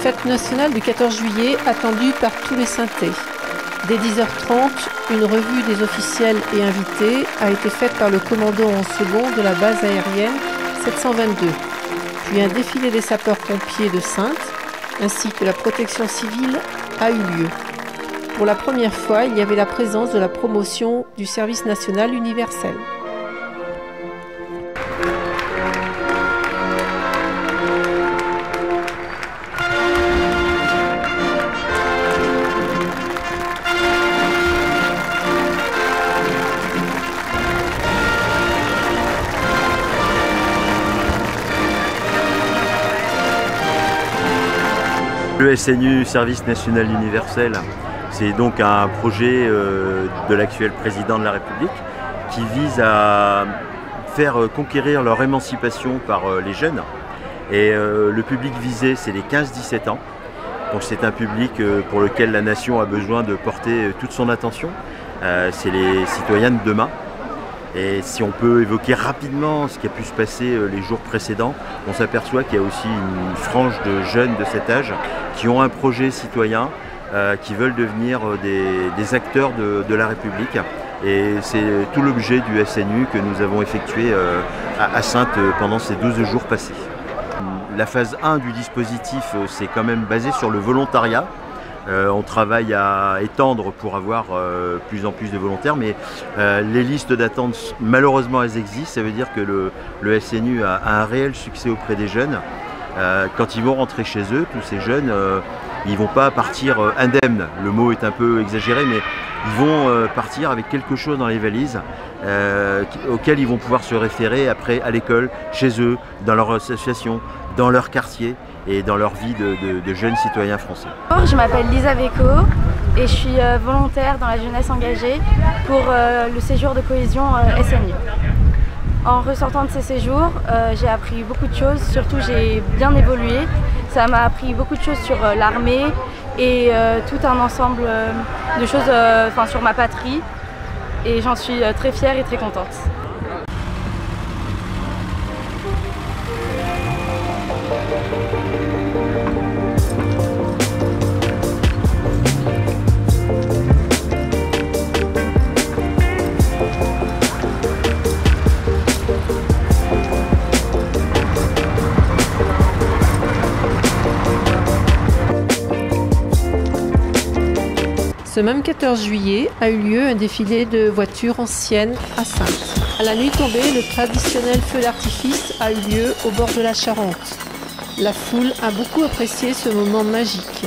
Fête nationale du 14 juillet attendue par tous les Saintais. Dès 10h30, une revue des officiels et invités a été faite par le commandant en second de la base aérienne 722. Puis un défilé des sapeurs-pompiers de Saintes ainsi que la protection civile a eu lieu. Pour la première fois, il y avait la présence de la promotion du service national universel. Le SNU, Service National Universel, c'est donc un projet de l'actuel président de la République qui vise à faire conquérir leur émancipation par les jeunes. Et le public visé, c'est les 15-17 ans. Donc c'est un public pour lequel la nation a besoin de porter toute son attention. C'est les citoyens de demain. Et si on peut évoquer rapidement ce qui a pu se passer les jours précédents, on s'aperçoit qu'il y a aussi une frange de jeunes de cet âge qui ont un projet citoyen, qui veulent devenir des acteurs de la République. Et c'est tout l'objet du SNU que nous avons effectué à Saintes pendant ces 12 jours passés. La phase 1 du dispositif, c'est quand même basé sur le volontariat. On travaille à étendre pour avoir plus en plus de volontaires, mais les listes d'attente, malheureusement, elles existent. Ça veut dire que le SNU a un réel succès auprès des jeunes. Quand ils vont rentrer chez eux, tous ces jeunes, ils ne vont pas partir indemnes. Le mot est un peu exagéré, mais ils vont partir avec quelque chose dans les valises auquel ils vont pouvoir se référer après à l'école, chez eux, dans leur association, dans leur quartier et dans leur vie de jeunes citoyens français. Je m'appelle Lisa Véco et je suis volontaire dans la jeunesse engagée pour le séjour de cohésion SNU. En ressortant de ces séjours, j'ai appris beaucoup de choses, surtout j'ai bien évolué. Ça m'a appris beaucoup de choses sur l'armée et tout un ensemble de choses sur ma patrie, et j'en suis très fière et très contente. Ce même 14 juillet a eu lieu un défilé de voitures anciennes à Saintes. À la nuit tombée, le traditionnel feu d'artifice a eu lieu au bord de la Charente. La foule a beaucoup apprécié ce moment magique.